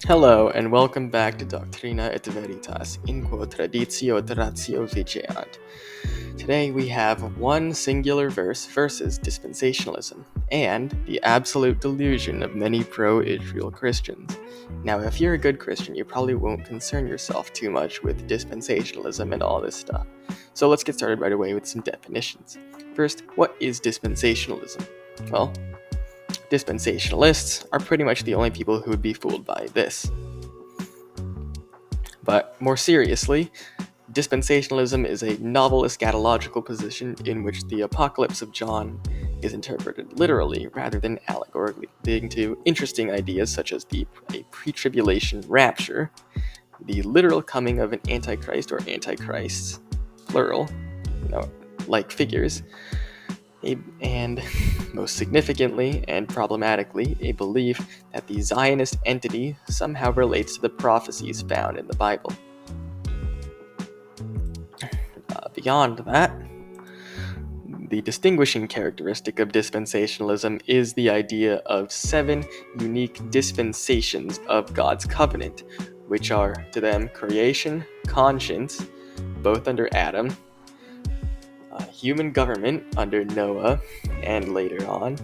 Hello, and welcome back to Doctrina et Veritas, in quo traditio et ratio vigeant. Today we have one singular verse versus dispensationalism, and the absolute delusion of many pro-Israel Christians. Now, if you're a good Christian, you probably won't concern yourself too much with dispensationalism and all this stuff. So let's get started right away with some definitions. First, what is dispensationalism? Well, dispensationalists are pretty much the only people who would be fooled by this. But more seriously, dispensationalism is a novel eschatological position in which the apocalypse of John is interpreted literally rather than allegorically, leading to interesting ideas such as a pre-tribulation rapture, the literal coming of an antichrist or antichrists, plural, like figures, and most significantly and problematically, a belief that the Zionist entity somehow relates to the prophecies found in the Bible. Beyond that, the distinguishing characteristic of dispensationalism is the idea of 7 unique dispensations of God's covenant, which are, to them, creation, conscience, both under Adam, human government under Noah and later on,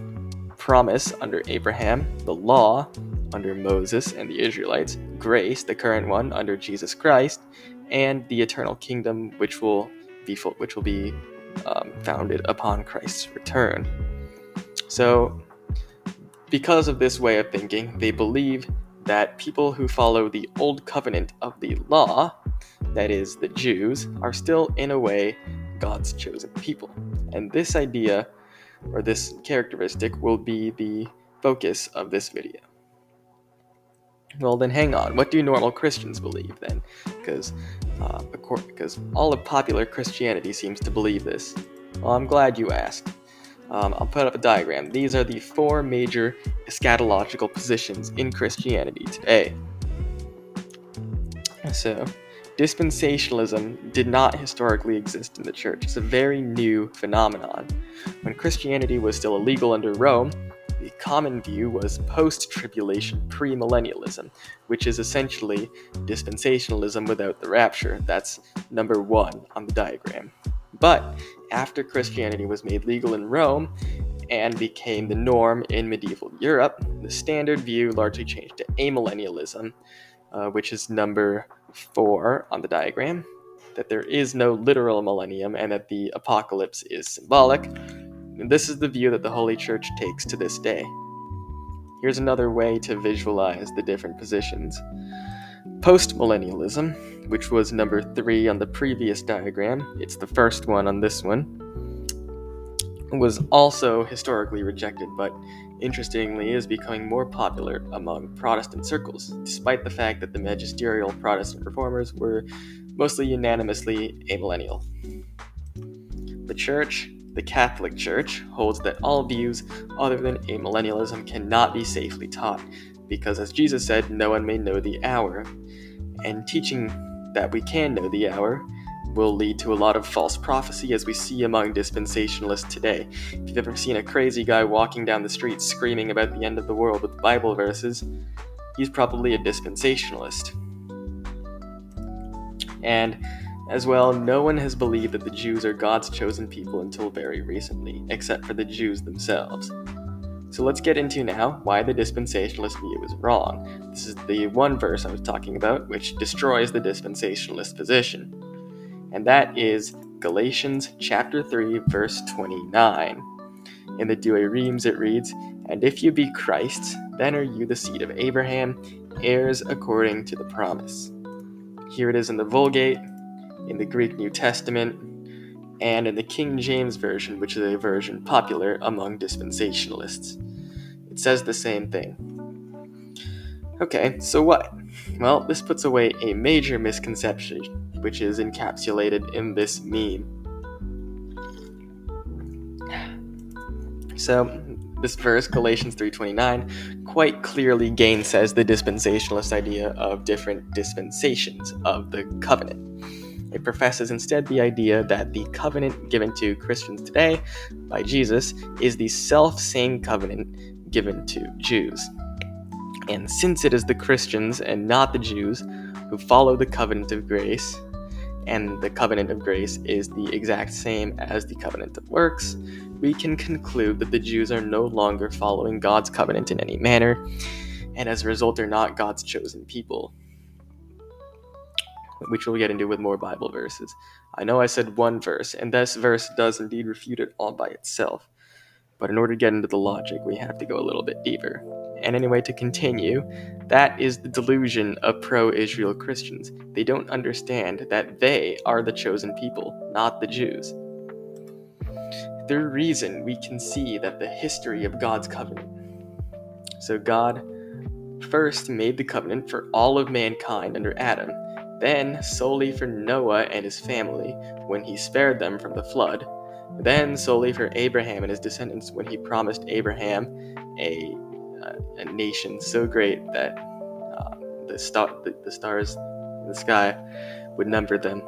promise under Abraham, the law under Moses and the Israelites, grace, the current one, under Jesus Christ, and the eternal kingdom, which will be founded upon Christ's return. So, because of this way of thinking, they believe that people who follow the old covenant of the law, that is, the Jews, are still, in a way, God's chosen people. And this idea, or this characteristic, will be the focus of this video. Well, then hang on. What do normal Christians believe, then? Because all of popular Christianity seems to believe this. Well, I'm glad you asked. I'll put up a diagram. These are the 4 major eschatological positions in Christianity today. So, dispensationalism did not historically exist in the church. It's a very new phenomenon. When Christianity was still illegal under Rome, the common view was post-tribulation premillennialism, which is essentially dispensationalism without the rapture. That's number 1 on the diagram. But after Christianity was made legal in Rome and became the norm in medieval Europe, the standard view largely changed to amillennialism, which is number 4 on the diagram, that there is no literal millennium and that the apocalypse is symbolic. And this is the view that the Holy Church takes to this day. Here's another way to visualize the different positions. Postmillennialism, which was number 3 on the previous diagram, it's the first one on this one, was also historically rejected, but interestingly is becoming more popular among Protestant circles, despite the fact that the magisterial Protestant reformers were mostly unanimously amillennial. The Church, the Catholic Church, holds that all views other than amillennialism cannot be safely taught, because as Jesus said, no one may know the hour, and teaching that we can know the hour will lead to a lot of false prophecy, as we see among dispensationalists today. If you've ever seen a crazy guy walking down the street screaming about the end of the world with Bible verses, he's probably a dispensationalist. And as well, no one has believed that the Jews are God's chosen people until very recently, except for the Jews themselves. So let's get into now why the dispensationalist view is wrong. This is the one verse I was talking about, which destroys the dispensationalist position. And that is Galatians chapter 3, verse 29. In the Douay Rheims it reads, "And if you be Christ's, then are you the seed of Abraham, heirs according to the promise." Here it is in the Vulgate, in the Greek New Testament, and in the King James Version, which is a version popular among dispensationalists. It says the same thing. Okay, so what? Well, this puts away a major misconception, which is encapsulated in this meme. So, this verse, Galatians 3:29, quite clearly gainsays the dispensationalist idea of different dispensations of the covenant. It professes instead the idea that the covenant given to Christians today by Jesus is the self-same covenant given to Jews. And since it is the Christians and not the Jews who follow the covenant of grace, and the covenant of grace is the exact same as the covenant of works, we can conclude that the Jews are no longer following God's covenant in any manner, and as a result are not God's chosen people, which we'll get into with more Bible verses. I know I said one verse, and this verse does indeed refute it all by itself, but in order to get into the logic, we have to go a little bit deeper. And anyway, to continue, that is the delusion of pro-Israel Christians. They don't understand that they are the chosen people, not the Jews. Through reason, we can see that the history of God's covenant. So God first made the covenant for all of mankind under Adam, then solely for Noah and his family when he spared them from the flood, then solely for Abraham and his descendants when he promised Abraham a nation so great that the stars in the sky would number them.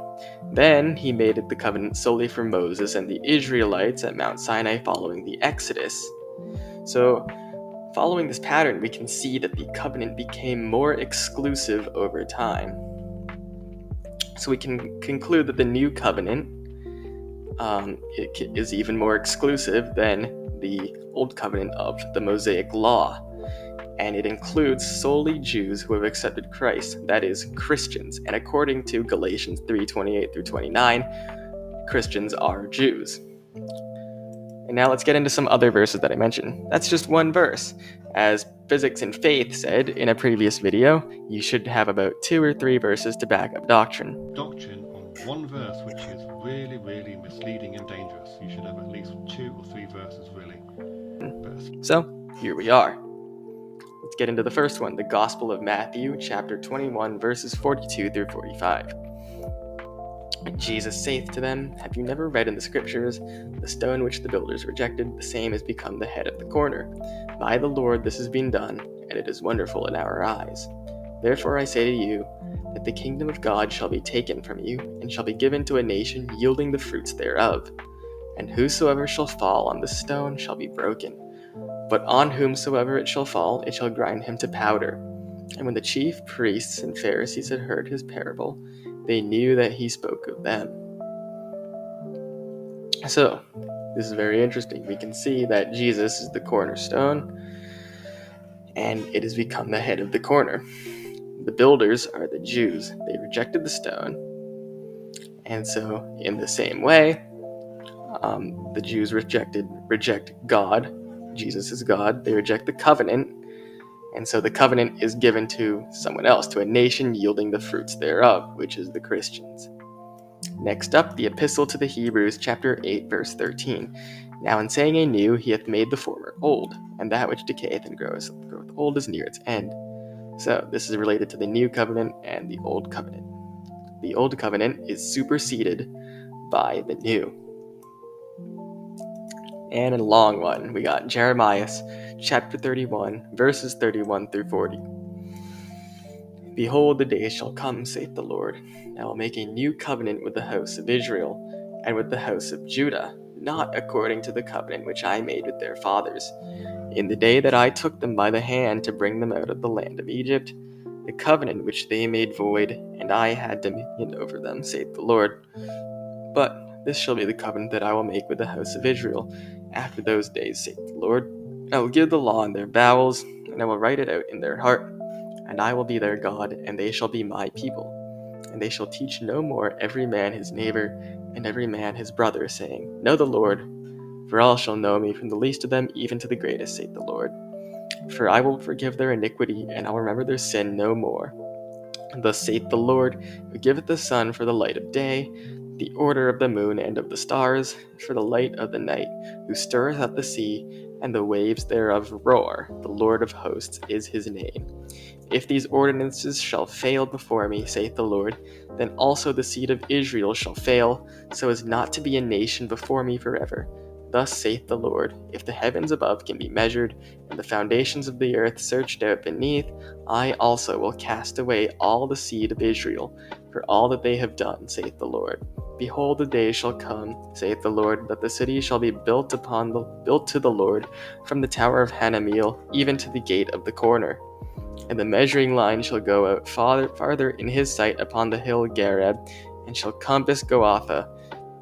Then he made the covenant solely for Moses and the Israelites at Mount Sinai following the Exodus. So, following this pattern, we can see that the covenant became more exclusive over time. So we can conclude that the new covenant is even more exclusive than the old covenant of the Mosaic law. And it includes solely Jews who have accepted Christ, that is, Christians. And according to Galatians 3:28 through 29, Christians are Jews. And now let's get into some other verses that I mentioned. That's just one verse. As Physics and Faith said in a previous video, you should have about 2 or 3 verses to back up doctrine. Doctrine on one verse which is really, really misleading and dangerous. You should have at least 2 or 3 verses, really. So, here we are. Let's get into the first one, the Gospel of Matthew, chapter 21, verses 42 through 45. Jesus saith to them, Have you never read in the Scriptures, the stone which the builders rejected, the same has become the head of the corner. By the Lord this has been done, and it is wonderful in our eyes. Therefore I say to you, that the kingdom of God shall be taken from you, and shall be given to a nation yielding the fruits thereof. And whosoever shall fall on the stone shall be broken. But on whomsoever it shall fall, it shall grind him to powder. And when the chief priests and Pharisees had heard his parable, they knew that he spoke of them. So, this is very interesting. We can see that Jesus is the cornerstone, and it has become the head of the corner. The builders are the Jews. They rejected the stone. And so, in the same way, the Jews reject God. Jesus is God. They reject the covenant. And so the covenant is given to someone else, to a nation yielding the fruits thereof, which is the Christians. Next up, the Epistle to the Hebrews, chapter 8, verse 13. Now in saying a new, he hath made the former old, and that which decayeth and groweth old is near its end. So this is related to the new covenant and the old covenant. The old covenant is superseded by the new. And in a long one, we got Jeremiah chapter 31, verses 31 through 40. Behold, the days shall come, saith the Lord. I will make a new covenant with the house of Israel, and with the house of Judah, not according to the covenant which I made with their fathers, in the day that I took them by the hand to bring them out of the land of Egypt, the covenant which they made void, and I had dominion over them, saith the Lord. But this shall be the covenant that I will make with the house of Israel after those days, saith the Lord. I will give the law in their bowels, and I will write it out in their heart. And I will be their God, and they shall be my people. And they shall teach no more every man his neighbor, and every man his brother, saying, Know the Lord, for all shall know me, from the least of them even to the greatest, saith the Lord. For I will forgive their iniquity, and I will remember their sin no more. Thus saith the Lord, who giveth the sun for the light of day, the order of the moon and of the stars, for the light of the night, who stirreth up the sea, and the waves thereof roar. The Lord of hosts is his name. If these ordinances shall fail before me, saith the Lord, then also the seed of Israel shall fail, so as not to be a nation before me forever. Thus saith the Lord, if the heavens above can be measured, and the foundations of the earth searched out beneath, I also will cast away all the seed of Israel, for all that they have done, saith the Lord. Behold, the days shall come, saith the Lord, that the city shall be built to the Lord, from the tower of Hananeel even to the gate of the corner. And the measuring line shall go out farther in his sight upon the hill Gareb, and shall compass Goatha,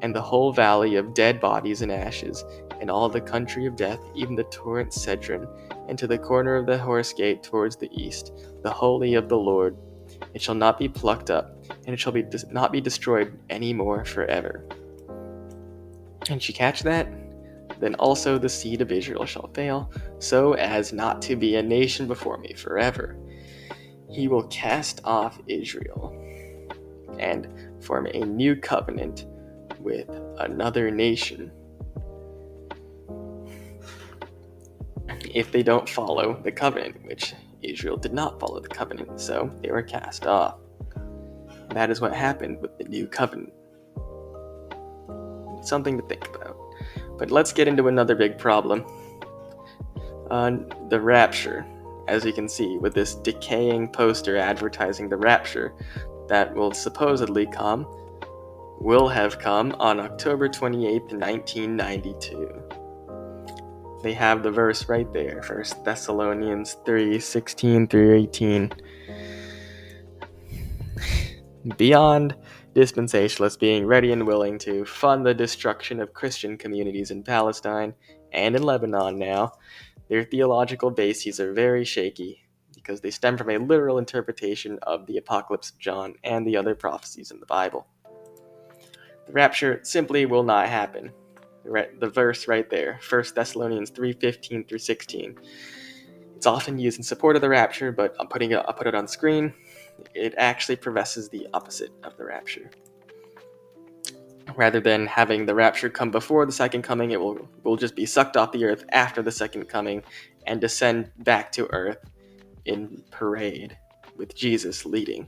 and the whole valley of dead bodies and ashes, and all the country of death, even the torrent Cedron, and to the corner of the horse gate towards the east, the holy of the Lord. It shall not be plucked up, and it shall not be destroyed any more forever. Did you catch that? Then also the seed of Israel shall fail, so as not to be a nation before me forever. He will cast off Israel and form a new covenant with another nation if they don't follow the covenant, which Israel did not follow the covenant, so they were cast off. That is what happened with the new covenant. Something to think about. But let's get into another big problem. The rapture, as you can see, with this decaying poster advertising the rapture that will supposedly come, will have come on October 28th, 1992. They have the verse right there, 1 Thessalonians 3:16 through 18. Beyond dispensationalists being ready and willing to fund the destruction of Christian communities in Palestine and in Lebanon now, their theological bases are very shaky because they stem from a literal interpretation of the Apocalypse of John and the other prophecies in the Bible. The rapture simply will not happen. The verse right there, 1 Thessalonians 3:15 through 16. It's often used in support of the rapture, but I'll put it on screen. It actually professes the opposite of the rapture. Rather than having the rapture come before the second coming, it will just be sucked off the earth after the second coming and descend back to earth in parade with Jesus leading.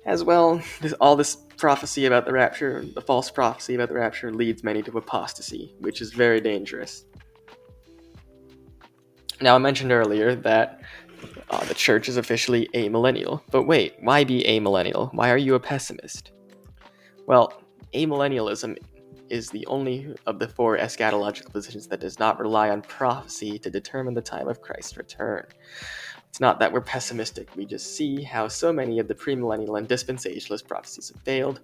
As well, all this prophecy about the rapture, the false prophecy about the rapture, leads many to apostasy, which is very dangerous. Now, I mentioned earlier that the church is officially amillennial. But wait, why be amillennial? Why are you a pessimist? Well, amillennialism is the only of the four eschatological positions that does not rely on prophecy to determine the time of Christ's return. It's not that we're pessimistic, we just see how so many of the premillennial and dispensationalist prophecies have failed,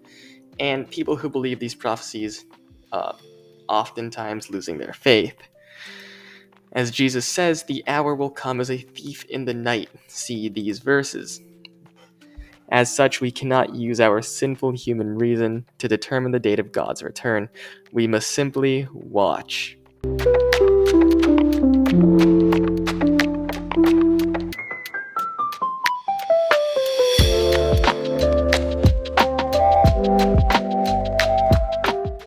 and people who believe these prophecies oftentimes losing their faith. As Jesus says, the hour will come as a thief in the night. See these verses. As such, we cannot use our sinful human reason to determine the date of God's return. We must simply watch.